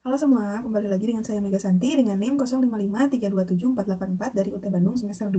Halo semua, kembali lagi dengan saya Mega Santi dengan NIM 05532744 dari UT Bandung semester 2.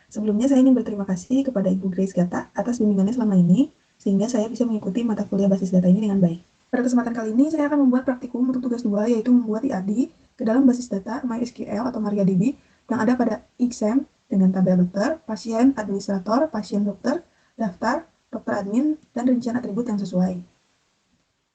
Sebelumnya saya ingin berterima kasih kepada Ibu Grace Gata atas bimbingannya selama ini, sehingga saya bisa mengikuti mata kuliah basis data ini dengan baik. Pada kesempatan kali ini, saya akan membuat praktikum untuk tugas 2, yaitu membuat IAD ke dalam basis data MySQL atau MariaDB yang ada pada exam dengan tabel dokter, pasien, administrator, pasien dokter, daftar, dokter admin, dan rincian atribut yang sesuai.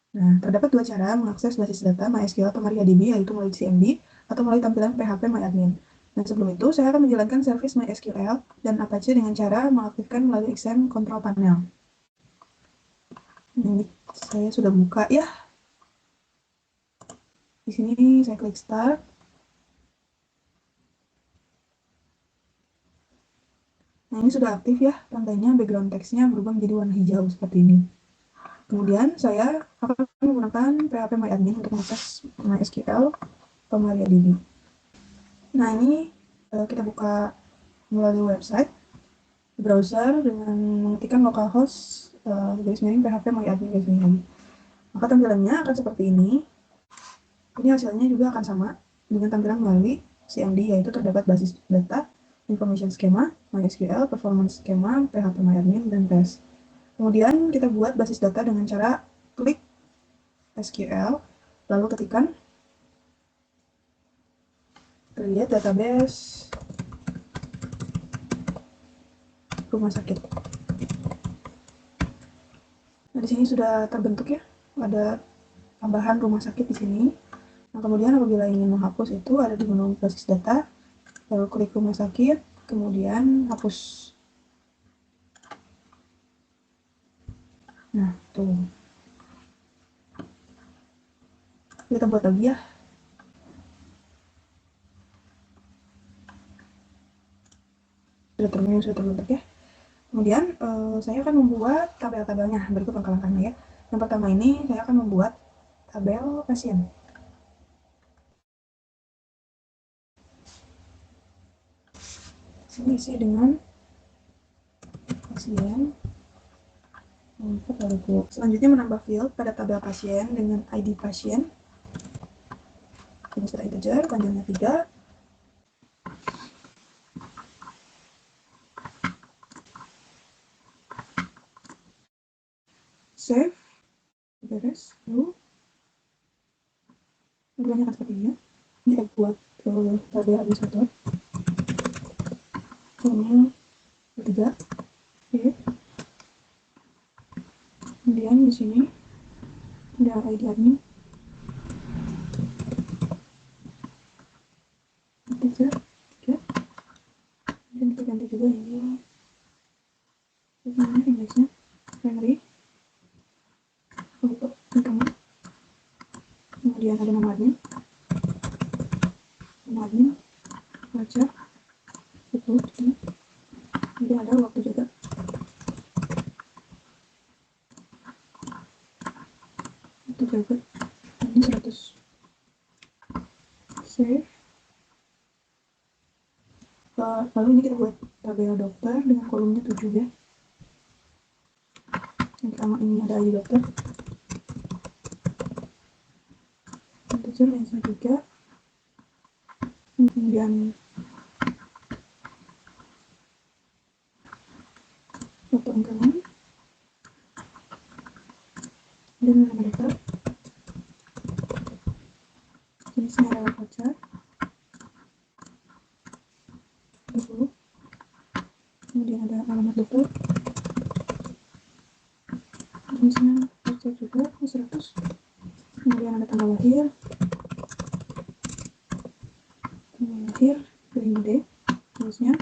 Nah, terdapat dua cara mengakses basis data MySQL atau MariaDB, yaitu melalui CMD atau melalui tampilan PHP MyAdmin. Dan sebelum itu, saya akan menjalankan service MySQL dan Apache dengan cara mengaktifkan melalui XAMPP Control Panel. Ini saya sudah buka ya. Di sini saya klik Start. Nah, ini sudah aktif ya. Tandanya background text-nya berubah menjadi warna hijau seperti ini. Kemudian saya akan menggunakan PHP MyAdmin untuk mengakses MySQL atau MariaDB. Nah, ini kita buka melalui website browser dengan mengetikkan localhost garis miring php MyAdmin garis miring. Maka tampilannya akan seperti ini. Ini hasilnya juga akan sama dengan tampilan melalui CMD, yaitu terdapat basis data, information schema, MySQL, performance schema, PHP MyAdmin, dan test. Kemudian kita buat basis data dengan cara klik SQL, lalu ketikkan create database rumah sakit. Nah, di sini sudah terbentuk ya, ada tambahan rumah sakit di sini. Nah, kemudian apabila ingin menghapus itu ada di menu basis data, lalu klik rumah sakit, kemudian hapus. Nah, tuh. Kita buat lagi ya. Sudah terbentuk ya. Kemudian saya akan membuat tabel-tabelnya. Berikut langkah-langkahnya ya. Yang pertama ini saya akan membuat tabel pasien. Sini isi dengan pasien. Selanjutnya menambah field pada tabel pasien dengan ID pasien. Jenis integer, panjangnya 3. Save. Beres. Lalu keduanya akan seperti ini ya. Ini saya buat tabel administrator. Kolomnya 3. Oke. Kemudian di sini ada ID admin. Integer. Oke. Dan kita ganti juga ini. Ini indexnya primary. Untuk income. Kemudian ada nama admin. Nama admin. Baca. Upload. Kemudian ada waktu juga. Waktu juga. Ini 100. Save. Lalu ini kita buat tabel dokter dengan kolomnya 7 ya. Yang pertama ini ada ID dokter. Integer yang 3. Kemudian waktu increment dan nama dokter. Jenisnya adalah voucher. 20. Kemudian ada alamat dokter. Jenisnya voucher juga 100. Kemudian ada tanggal lahir. Tanggal lahir periode jenisnya.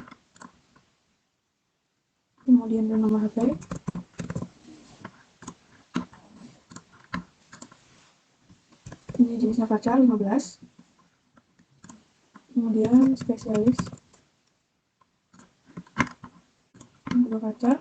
Kemudian ada nomor HP. Ini jenisnya voucher 15. Kemudian spesialis juga voucher.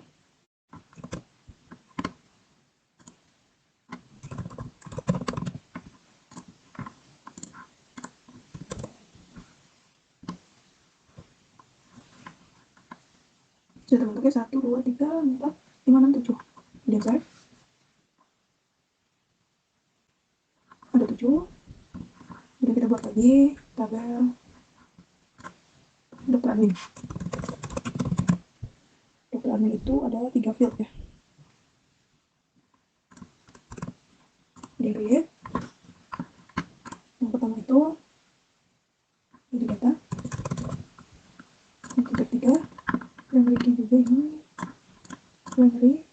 Sudah terbentuknya 1, 2, 3, 4, 5, 6, 7. Kemudian save. Ada 7. lagi tabel dokter admin. Dokter admin itu ada 3 field ya. Dari yang pertama itu jadi data, yang ketiga primary key juga ini primary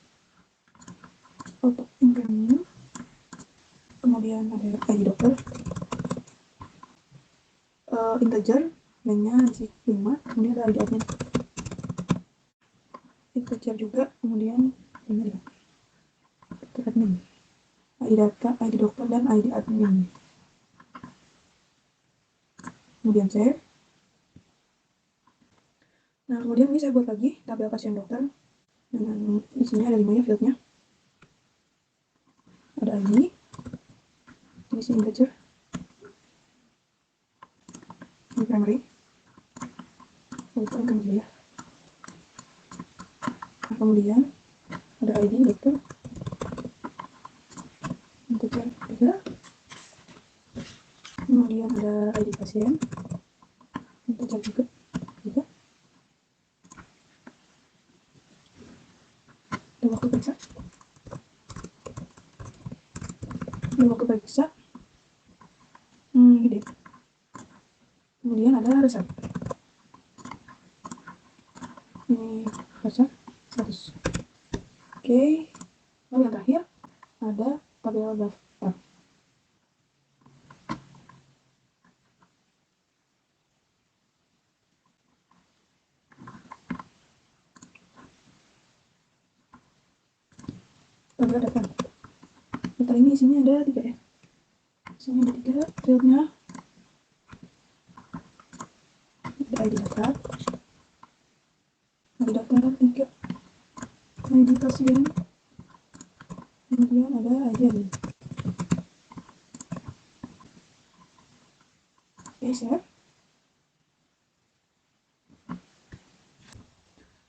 auto increment, kemudian ada ID dokter, integer name-nya isi 5, kemudian ada ID admin, integer juga, kemudian ini dokter admin, ID data, ID dokter, dan ID admin. Kemudian save. Nah, kemudian ini saya buat lagi tabel pasien dokter dengan isinya ada 5 ya fieldnya. Ada ID, isi integer, ini primary, bukan kemudian. Nah, kemudian ada ID dokter, integer 3, kemudian ada ID pasien, integer juga 3, ada waktu periksa, gede. Kemudian ada resep, ini resep 100. Oke, lalu yang terakhir ada tabel daftar. Tabel daftar. Daftar ini isinya ada 3 ya. Isinya ada 3 fieldnya. Ada ID daftar, ID daftar 3, ID pasien, kemudian ada ID admin. Oke, save.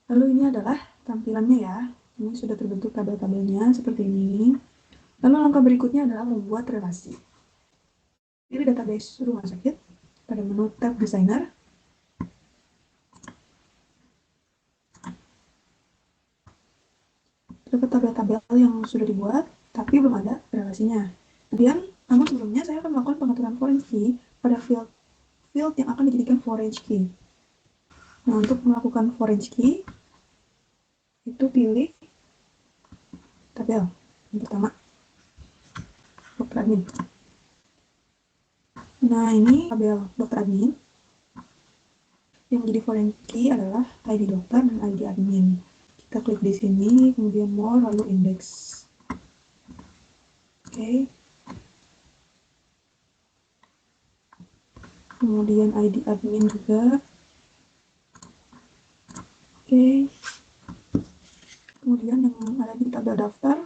Lalu ini adalah tampilannya ya. Ini sudah terbentuk tabel-tabelnya seperti ini. Lalu langkah berikutnya adalah membuat relasi. Pilih database rumah sakit pada menu tab designer. Dapat tabel-tabel yang sudah dibuat, tapi belum ada relasinya. Kemudian, namun sebelumnya saya akan melakukan pengaturan foreign key pada field yang akan dijadikan foreign key. Nah, untuk melakukan foreign key, itu pilih tabel yang pertama, dokter admin. Nah, ini tabel dokter admin. Yang menjadi foreign key adalah ID dokter dan ID admin. Kita klik di sini, kemudian more, lalu index. Oke. Kemudian ID admin juga. Oke. Kemudian yang ada di tabel daftar,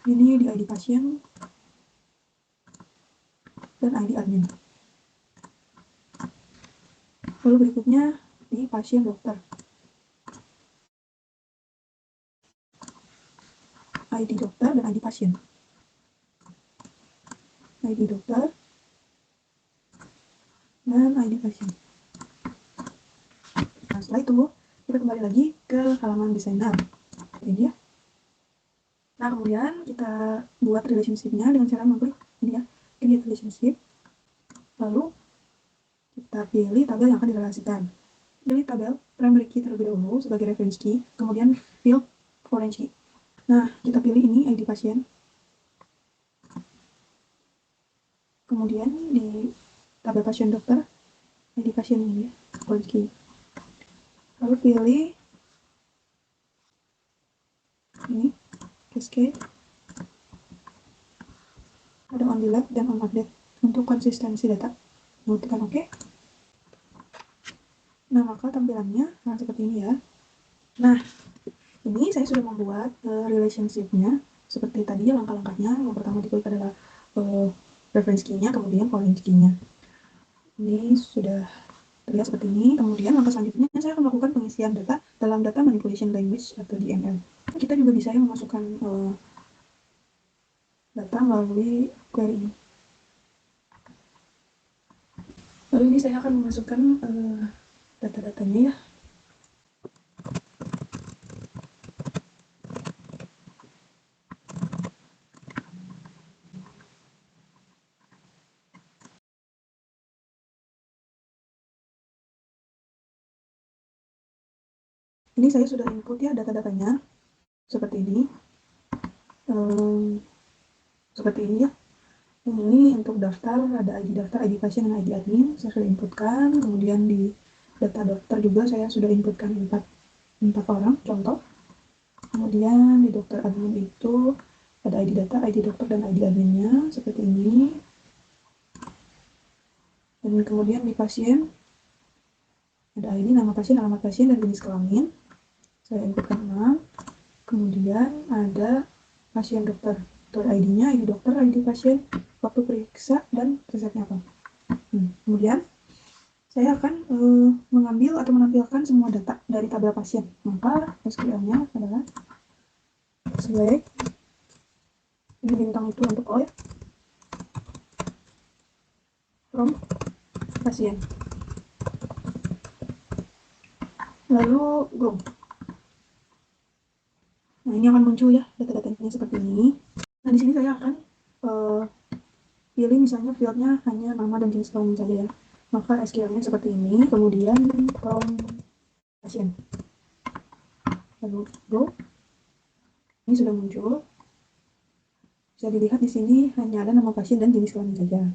ini di ID pasien dan ID admin. Lalu berikutnya di pasien dokter, ID dokter dan ID pasien, ID dokter dan ID pasien. Nah, setelah itu kita kembali lagi ke halaman designer ini ya. Nah, kemudian kita buat relationship-nya dengan cara mengklik ini ya, create relationship. Lalu kita pilih tabel yang akan direlasikan. Pilih tabel primary key terlebih dahulu sebagai reference key, kemudian field foreign key. Nah, kita pilih ini ID pasien. Kemudian di tabel pasien dokter, ID pasien ini ya, foreign key. Lalu pilih ini cascade, ada on delete dan on update untuk konsistensi data. Lalu tekan OK. Nah, maka tampilannya seperti ini ya. Nah, ini saya sudah membuat relationship-nya seperti tadi ya, langkah-langkahnya. Yang pertama diklik adalah reference key-nya, kemudian foreign key-nya. Ini sudah terlihat seperti ini. Kemudian langkah selanjutnya saya akan melakukan pengisian data dalam data manipulation language atau DML. Kita juga bisa memasukkan data melalui query ini. Lalu ini saya akan memasukkan data-datanya ya. Ini saya sudah input ya data-datanya seperti ini. Seperti ini ya. Ini untuk daftar ada ID daftar, ID pasien, dan ID admin. Saya sudah inputkan. Kemudian di data dokter juga saya sudah inputkan 4 orang contoh. Kemudian di dokter admin itu ada ID data, ID dokter, dan ID adminnya seperti ini. Dan kemudian di pasien ada ID, nama pasien, alamat pasien, dan jenis kelamin. Saya inputkan 6. Kemudian ada pasien dokter, ID-nya, ID dokter, ID pasien, waktu periksa, dan resepnya apa. Kemudian saya akan mengambil atau menampilkan semua data dari tabel pasien. Maka SQL-nya adalah select, ini bintang itu untuk all ya, from pasien. Lalu go. Nah, ini akan muncul ya data-datanya seperti ini. Nah, di sini saya akan pilih misalnya fieldnya hanya nama dan jenis kelamin saja ya. Maka SQL-nya seperti ini. Kemudian from pasien. Lalu go. Ini sudah muncul. Bisa dilihat di sini hanya ada nama pasien dan jenis kelamin saja.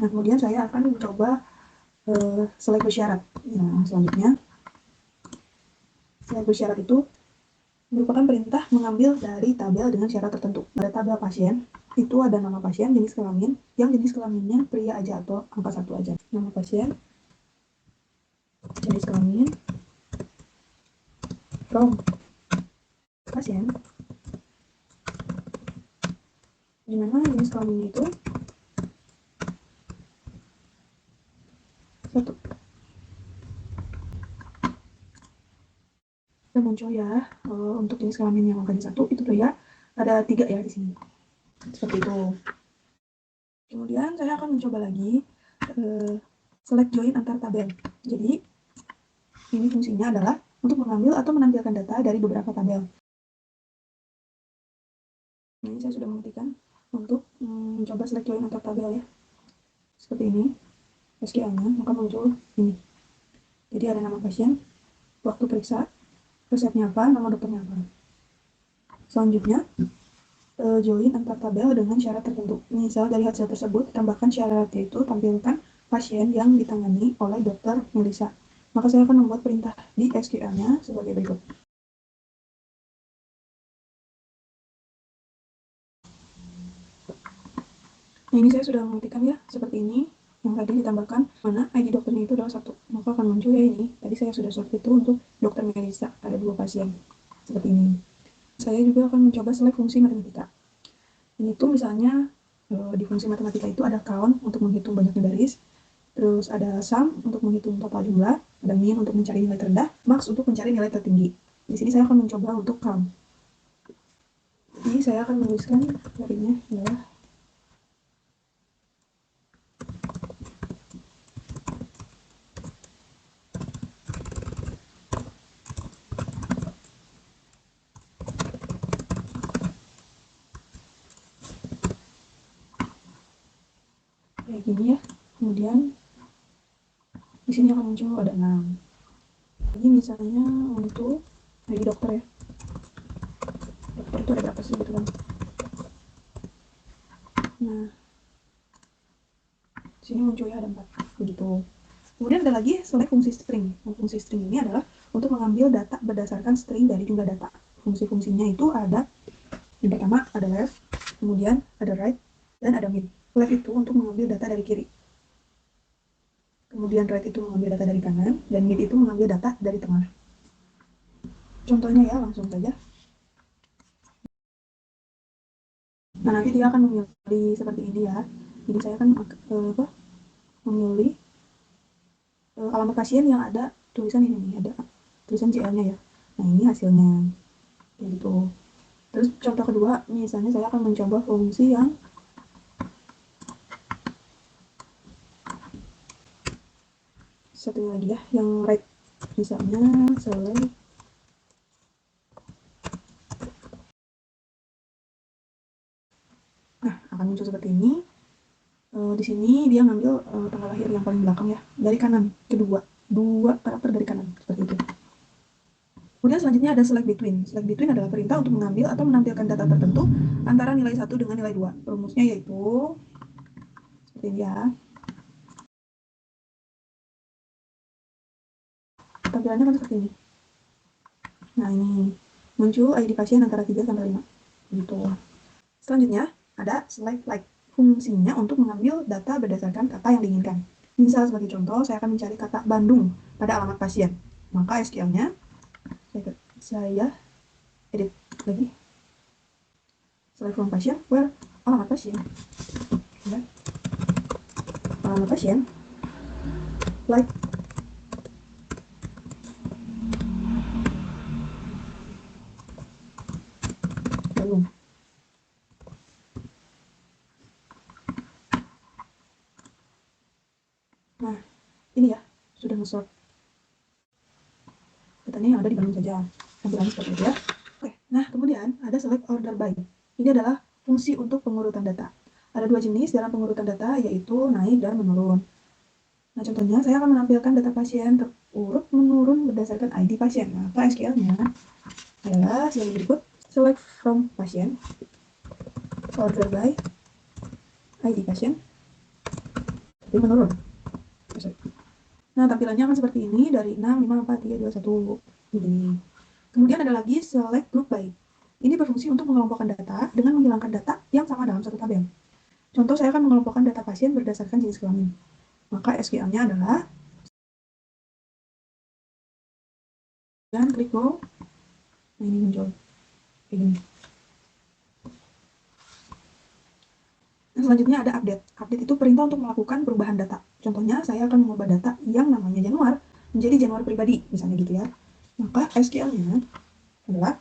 Nah, kemudian saya akan mencoba select bersyarat. Nah, selanjutnya select bersyarat itu merupakan perintah mengambil dari tabel dengan syarat tertentu. Pada tabel pasien itu ada nama pasien, jenis kelamin, yang jenis kelaminnya pria aja atau angka 1 aja. Nama pasien, jenis kelamin, from pasien, dimana jenis kelaminnya itu 1. Dan muncul ya untuk jenis kelamin yang angkanya 1 itu pria, ada 3 ya di sini. Seperti itu. Kemudian saya akan mencoba lagi select join antar tabel. Jadi ini fungsinya adalah untuk mengambil atau menampilkan data dari beberapa tabel. Ini saya sudah mengetikkan untuk mencoba select join antar tabel ya. Seperti ini SQL-nya, maka muncul ini. Jadi ada nama pasien, waktu periksa, resepnya apa, nama dokternya apa. Selanjutnya join antar tabel dengan syarat tertentu. Misal dari hasil tersebut tambahkan syarat, yaitu tampilkan pasien yang ditangani oleh dokter Melisa. Maka saya akan membuat perintah di SQL-nya sebagai berikut. Nah, ini saya sudah mengetikkan ya seperti ini. Yang tadi ditambahkan mana ID dokternya itu adalah 1, maka akan muncul ya ini. Tadi saya sudah sort itu untuk dokter Melisa, ada 2 pasien seperti ini. Saya juga akan mencoba select fungsi matematika. Ini tuh misalnya di fungsi matematika itu ada count untuk menghitung banyaknya baris, terus ada sum untuk menghitung total jumlah, ada min untuk mencari nilai terendah, max untuk mencari nilai tertinggi. Di sini saya akan mencoba untuk count. Jadi saya akan menuliskan query-nya adalah kayak gini ya. Kemudian di sini akan muncul ada 6. Ini misalnya untuk ID dokter ya. Dokter itu ada berapa sih gitu kan. Nah, sini munculnya ada 4 begitu. Kemudian ada lagi select fungsi string. Fungsi string ini adalah untuk mengambil data berdasarkan string dari jumlah data. Fungsi-fungsinya itu ada, yang pertama ada left, kemudian ada right, dan ada mid. Left itu untuk mengambil data dari kiri, kemudian right itu mengambil data dari kanan, dan mid itu mengambil data dari tengah. Contohnya ya, langsung saja. Nah, nanti dia akan memilih seperti ini ya. Jadi saya akan memilih alamat pasien yang ada tulisan ini nih, ada tulisan CL-nya ya. Nah, ini hasilnya kayak gitu. Terus contoh kedua, misalnya saya akan mencoba fungsi yang satu lagi ya, yang right. Misalnya select. Nah, akan muncul seperti ini. Di sini dia ngambil tanggal lahir yang paling belakang ya, dari kanan kedua, dua karakter dari kanan seperti itu. Kemudian selanjutnya ada select between. Select between adalah perintah untuk mengambil atau menampilkan data tertentu antara nilai 1 dengan nilai 2. Rumusnya yaitu seperti ini ya. Tampilannya kan seperti ini. Nah, ini muncul ID pasien antara 3 sampai 5. Gitu. Selanjutnya ada select like. Fungsinya untuk mengambil data berdasarkan kata yang diinginkan. Misal sebagai contoh, saya akan mencari kata Bandung pada alamat pasien. Maka SQL-nya saya edit lagi. Select from pasien, where alamat pasien. Ya. Alamat pasien, like. Bandung. Nah, ini ya, sudah nge-sort. Datanya yang ada di Bandung saja. Tampilannya seperti itu ya. Oke, nah kemudian ada select order by. Ini adalah fungsi untuk pengurutan data. Ada dua jenis dalam pengurutan data, yaitu naik dan menurun. Nah, contohnya saya akan menampilkan data pasien terurut menurun berdasarkan ID pasien. Maka SQL-nya adalah sebagai berikut. Select from pasien, order by ID pasien, jadi menurun. Nah, tampilannya akan seperti ini dari 6, 5, 4, 3, 2, 1. Ini. Kemudian ada lagi select group by. Ini berfungsi untuk mengelompokkan data dengan menghilangkan data yang sama dalam satu tabel. Contoh, saya akan mengelompokkan data pasien berdasarkan jenis kelamin. Maka SQL-nya adalah dan klik go. Nah, ini muncul kayak gini. Nah, selanjutnya ada update. Update itu perintah untuk melakukan perubahan data. Contohnya, saya akan mengubah data yang namanya Januar menjadi Januar pribadi, misalnya gitu ya. Maka SQL-nya adalah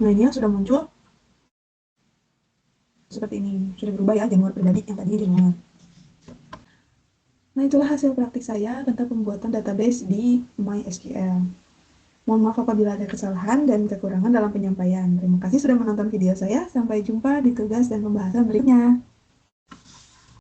nah, ini yang sudah muncul seperti ini. Sudah berubah ya, Januar pribadi yang tadinya Januar. Nah, itulah hasil praktik saya tentang pembuatan database di MySQL. Mohon maaf apabila ada kesalahan dan kekurangan dalam penyampaian. Terima kasih sudah menonton video saya. Sampai jumpa di tugas dan pembahasan berikutnya.